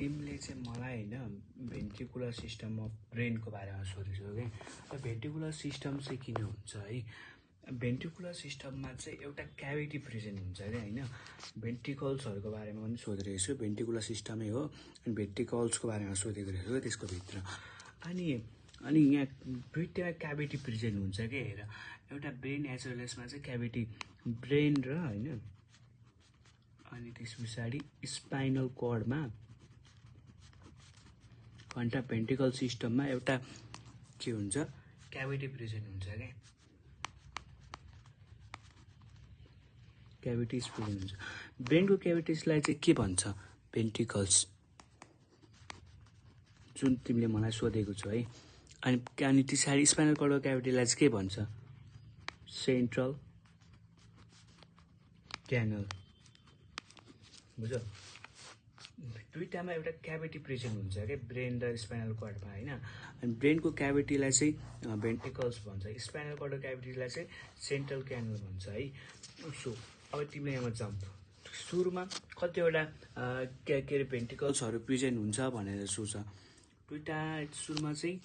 तिमीले चाहिँ मलाई हैन भेन्ट्रिकुलर सिस्टम अफ ब्रेनको बारेमा सोधेछौ के। भेन्ट्रिकुलर सिस्टम चाहिँ किन हुन्छ है? भेन्ट्रिकुलर सिस्टममा चाहिँ एउटा क्याभिटी प्रेजेन्ट हुन्छ अरे हैन। भेन्ट्रिकल्सहरूको बारेमा पनि सोधिरहेको छु, भेन्ट्रिकुलर सिस्टमै हो अनि भेन्ट्रिकल्सको बारेमा सोधेको रहेछु त्यसको भित्र। अनि यहाँ दुईटा क्याभिटी प्रेजेन्ट हुन्छ के। हेर, एउटा ब्रेन एजवेलसमा चाहिँ क्याभिटी ब्रेन र हैन, अनि त्यस पछाडि स्पाइनल कर्डमा घण्टा भेन्ट्रिकल सिस्टममा एउटा के हुन्छ, क्याभिटी प्रेजेन्ट हुन्छ क्या। क्याभिटिज प्रेजेन्ट हुन्छ। ब्रेनको क्याभिटिजलाई चाहिँ के भन्छ? भेन्ट्रिकल्स, जुन तिमीले मलाई सोधेको छौ है। अनि त्यसरी स्पाइनल कर्डको क्याभिटीलाई चाहिँ के भन्छ? Central canal. बुझ्यौ? दुईटामा एउटा क्याभिटी प्रेजेन्ट हुन्छ क्या, ब्रेन र स्पाइनल कर्डमा हैन। अनि ब्रेनको क्याभिटीलाई चाहिँ भेन्ट्रिकल्स भन्छ, स्पाइनल कर्डको क्याभिटीलाई चाहिँ सेन्ट्रल क्यानल भन्छ है। सो अब तिमीले यहाँ जाउँ, सुरुमा कतिवटा के अरे भेन्ट्रिकल्सहरू प्रेजेन्ट हुन्छ भनेर सोच। दुईटा सुरुमा चाहिँ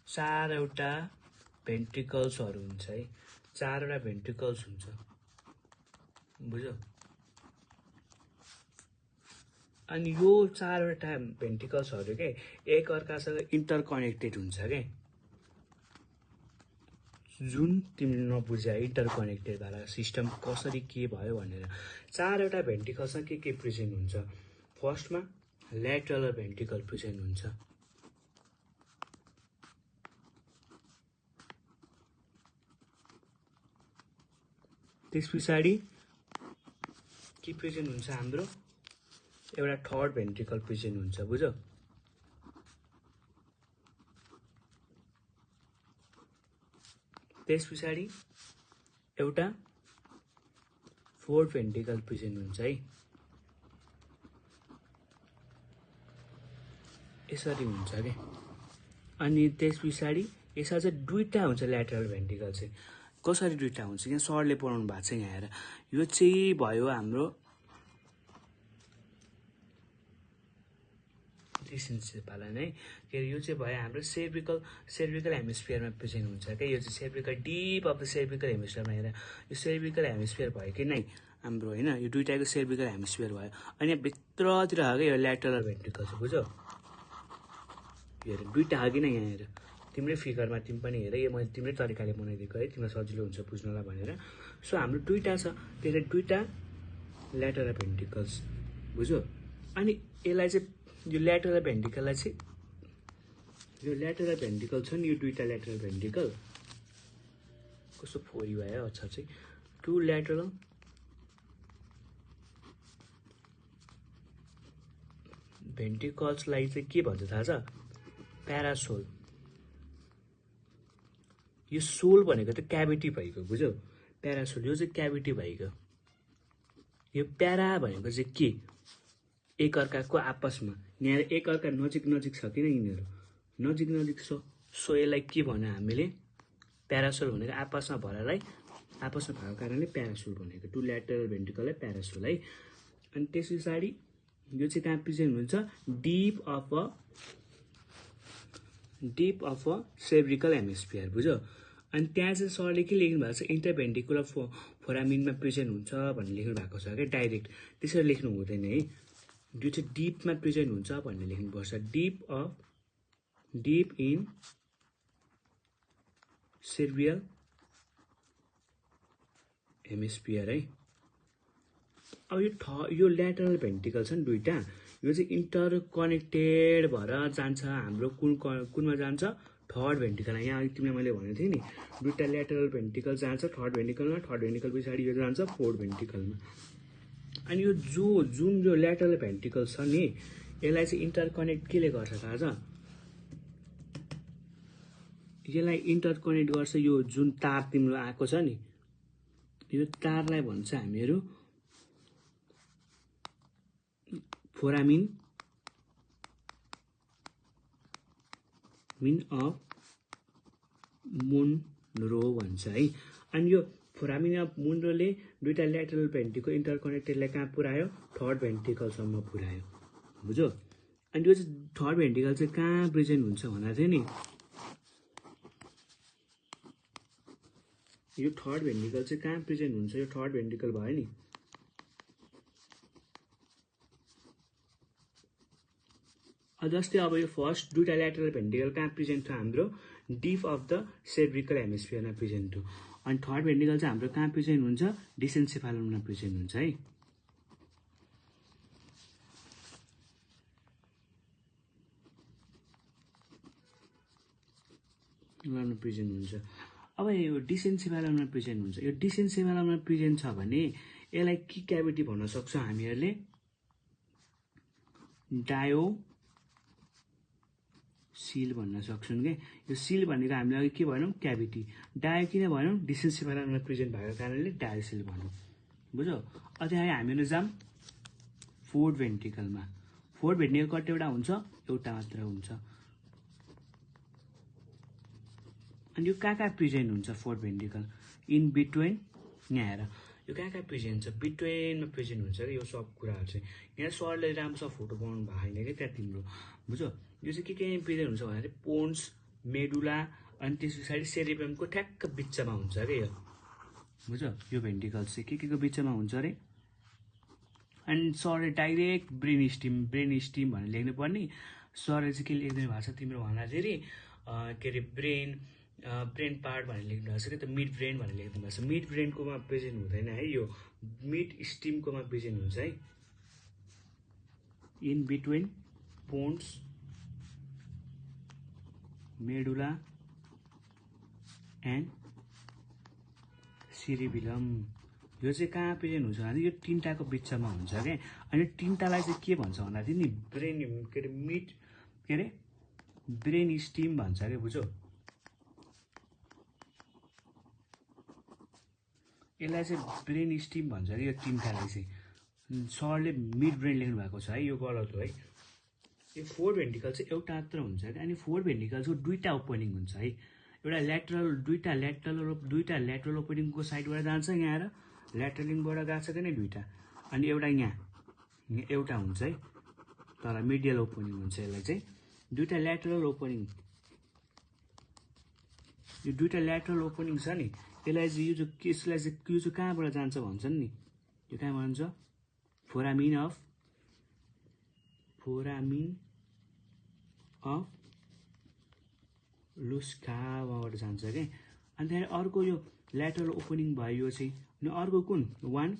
4वटा भेन्ट्रिकल्सहरू हुन्छ है, 4वटा भेन्ट्रिकल्स हुन्छ। बुझ्यौ? अनि यो 4वटा भेन्ट्रिकल्सहरू के एक अर्कासँग इन्टरकनेक्टेड हुन्छ के। जुन तिमीले नबुझ्या इन्टरकनेक्टेड वाला सिस्टम कसरी के भयो भनेर। 4वटा भेन्ट्रिकल्समा के प्रेजेन्ट हुन्छ? फर्स्टमा ल्याटरल भेन्ट्रिकल प्रेजेन्ट हुन्छ। त्यस पछाडि के प्रेजेन्ट हुन्छ हाम्रो? एउटा थर्ड भेन्ट्रिकल प्रेजेन्ट हुन्छ। बुझ्यौ? त्यस पछाडि एउटा फोर्थ भेन्ट्रिकल प्रेजेन्ट हुन्छ है। यसरी हुन्छ के। अनि त्यस पछाडि यसमा चाहिँ दुईटा हुन्छ ल्याटरल भेन्ट्रिकल चाहिँ। कसरी दुईटा हुन्छ? यहाँ सरले पढाउनु भएको छ। यहाँ हेर, यो चाहिँ भयो हाम्रो रिलेसनसिपवाला नै के अरे, यो चाहिँ भयो हाम्रो सेर्भिकल हेमिस्फियरमा प्रेजेन्ट हुन्छ क्या। यो चाहिँ सेर्भिकल डिप अफ द सेर्भिकल हेमिस्फियरमा। हेर, यो सेर्भिकल हेमिस्फियर भयो कि नै हाम्रो हैन, यो दुईटाको सेर्भिकल हेमिस्फियर भयो। अनि यहाँ भित्रतिर हो क्या यो ल्याटरल भेन्ट्रिकल छ। बुझ्यौ? हेर, दुईटा हो कि नै। यहाँ हेर, तिम्रै फिगरमा तिमी पनि हेर, यो मैले तिम्रै तरिकाले बनाइदिएको है, तिमीलाई सजिलो हुन्छ बुझ्नलाई भनेर। सो हाम्रो दुईटा छ, त्यसले दुईटा ल्याटरल भेन्ट्रिकल्स। बुझ्यौ? अनि यसलाई चाहिँ यो ल्याटरल भेन्ट्रिकललाई चाहिँ, यो ल्याटरल भेन्ट्रिकल छ नि, यो दुईटा ल्याटरल भेन्ट्रिकल कस्तो फोरी भयो अच्छा चाहिँ। टु ल्याटरल भेन्ट्रिकल्सलाई चाहिँ के भन्छ थाहा छ? प्यारासोल। यो सोल भनेको त क्याभिटी भइगयो। बुझ्यौ? प्यारासोल यो चाहिँ क्याभिटी भइगयो। यो प्यारा भनेको चाहिँ के? एक अर्काको आपसमा, यहाँ एक अर्का नजिक छ किन, यिनीहरू नजिक छ। सो यसलाई के भन्यो हामीले? प्यारासोल भनेको आपसमा भएरलाई, आपसमा भएको कारणले प्यारासोल भनेको। टु ल्याटरल भेन्ट्रिकललाई प्यारासोल है। अनि त्यस पछाडि यो चाहिँ कहाँ प्रेजेन्ट हुन्छ? Deep of a cervical hemisphere. बुझ्यौ? अनि त्यहाँ चाहिँ सरले के लेख्नु भएको छ? इन्टरभेन्ट्रिकुलर फोरामिनमा प्रेजेन्ट हुन्छ भन्ने लेख्नु भएको छ क्या। डाइरेक्ट त्यसरी लेख्नु हुँदैन है, यो चाहिँ डिपमा प्रेजेन्ट हुन्छ भन्ने लेख्नुपर्छ। डिप इन सेर्भियल हेमिस्फियर है। अब यो ल्याटरल भेन्ट्रिकल छ नि दुईटा, यो चाहिँ इन्टरकनेक्टेड भएर जान्छ हाम्रो कुनमा जान्छ? थर्ड भेन्ट्रिकलमा। यहाँ तिमीलाई मैले भनेको थिएँ नि, दुईटा ल्याटरल भेन्ट्रिकल जान्छ थर्ड भेन्ट्रिकलमा, थर्ड भेन्ट्रिकल पछाडि यो जान्छ फोर्थ भेन्ट्रिकलमा। अनि यो जुन यो ल्याटरल भेन्ट्रिकल छ नि, यसलाई चाहिँ इन्टरकनेक्ट केले गर्छ थाहा छ? यसलाई इन्टरकनेक्ट गर्छ यो जुन तार तिम्रो आएको छ नि, यो तारलाई भन्छ हामीहरू फोरामिन अफ मुनरो भन्छ है। अनि यो फोरामिन अफ मुनरोले दुईटा ल्याटरल भेन्ट्रिकल इन्टरकनेक्टेडलाई कहाँ पुर्यायो? थर्ड भेन्ट्रिकलसम्म पुर्यायो। बुझ्यो। अनि यो चाहिँ थर्ड भेन्टिकल चाहिँ कहाँ प्रेजेन्ट हुन्छ भन्दा चाहिँ नि यो थर्ड भेन्टिकल चाहिँ कहाँ प्रेजेन्ट हुन्छ, यो थर्ड भेन्टिकल भयो नि जस्तै अब यो फर्स्ट दुईटा ल्याटरल भेन्टिकल कहाँ प्रेजेन्ट छ हाम्रो डिप अफ द सेर्भिकल हेमिस्फियरमा प्रेजेन्ट हो। अनि थर्ड भेन्टिकल चाहिँ हाम्रो कहाँ प्रेजेन्ट हुन्छ डिसेन्सेफालममा प्रेजेन्ट हुन्छ है। प्रेजेन्ट हुन्छ। अब यो डिसेन्सेफालममा प्रेजेन्ट हुन्छ, यो डिसेन्सेफालममा प्रेजेन्ट छ भने यसलाई के क्याभिटी भन्न सक्छौँ हामीहरूले डायो सिल भन्न सक्छौँ के। यो सिल भनेको हामीले अघि के भनौँ क्याभिटी, डायो किन भनौँ डिसेन्सेफालममा प्रेजेन्ट भएको कारणले डायोसिल भनौँ बुझ्यो। त्यहाँ हामीहरू जाऊँ फोर्थ भेन्ट्रिकलमा। फोर्थ भेन्ट्रिकल कतिवटा हुन्छ एउटा मात्र हुन्छ। अनि यो कहाँ प्रेजेन्ट हुन्छ फोर्थ भेन्ट्रिकल इन बिट्विन, यहाँ हेर यो कहाँ प्रेजेन्ट छ बिट्विनमा प्रेजेन्ट हुन्छ कि यो सब कुराहरू चाहिँ यहाँ सरले राम्रोसँग फोटो बनाउनु भएको छैन कि त्यहाँ तिम्रो बुझ्यो। यो चाहिँ के प्रेजेन्ट हुन्छ भन्दाखेरि पोन्स मेडुला अनि त्यस पछाडि सेरिबेमको ठ्याक्क बिचमा हुन्छ क्या यो बुझ्यो। यो भेन्ट्रिकल चाहिँ के को बिचमा हुन्छ अरे। अनि सरले डाइरेक्ट ब्रेन स्टिम भनेर लेख्नु पर्ने। सरले चाहिँ के लेखिदिनु भएको छ तिम्रो भन्दाखेरि के अरे ब्रेन पार्ट भनेर लेख्नु भएको छ कि त मिड ब्रेन भनेर लेख्नु भएको छ। मिड ब्रेनकोमा प्रेजेन्ट हुँदैन है, यो मिड स्टिमकोमा प्रेजेन्ट हुन्छ है in between pons medulla and cerebellum. यो चाहिँ कहाँ प्रेजेन्ट हुन्छ भने यो तिनटाको बिचमा हुन्छ क्या। अनि तिनटालाई चाहिँ के भन्छ भन्दाखेरि नि ब्रेन के अरे मिड के अरे ब्रेन स्टिम भन्छ क्या बुझ्यो। यसलाई चाहिँ ब्रेन स्टिम भन्छ कि यो तिनटालाई चाहिँ सरले मिड ब्रेन लेख्नु भएको छ है, यो गलत हो है। यो फोर भेन्ट्रिकल चाहिँ एउटा मात्र हुन्छ क्या। अनि फोर भेन्ट्रिकलको दुईटा ओपनिङ हुन्छ है, एउटा ल्याटरल दुईटा ल्याटरल ओपनिङको साइडबाट जान्छ यहाँ आएर ल्याटरलिङबाट गएको छ कि नै दुईटा। अनि एउटा यहाँ एउटा हुन्छ है तर मिडियल ओपनिङ हुन्छ। यसलाई चाहिँ दुईटा ल्याटरल ओपनिङ, यो दुईटा ल्याटरल ओपनिङ छ नि यसलाई चाहिँ यो चाहिँ कहाँबाट जान्छ भन्छन् नि, यो कहाँबाट जान्छ फोरामिन अफ लुस्काबाट जान्छ क्या। अनि त्यहाँदेखि अर्को यो ल्याटरल ओपनिङ भयो यो चाहिँ। अनि अर्को कुन वान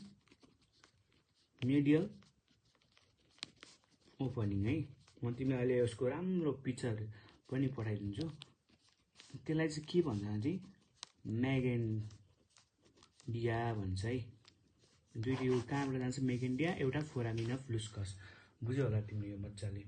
मिडियल ओपनिङ है। म तिमीलाई अहिले यसको राम्रो पिक्चर पनि पठाइदिन्छु। त्यसलाई चाहिँ के भन्छ भने चाहिँ मेगेन्डिया भन्छ है। दुईटा यो कहाँबाट जान्छ मेगेन्डिया, एउटा फोरामिन अफ लुस्कस। बुझ्यो होला तिमीले यो मजाले।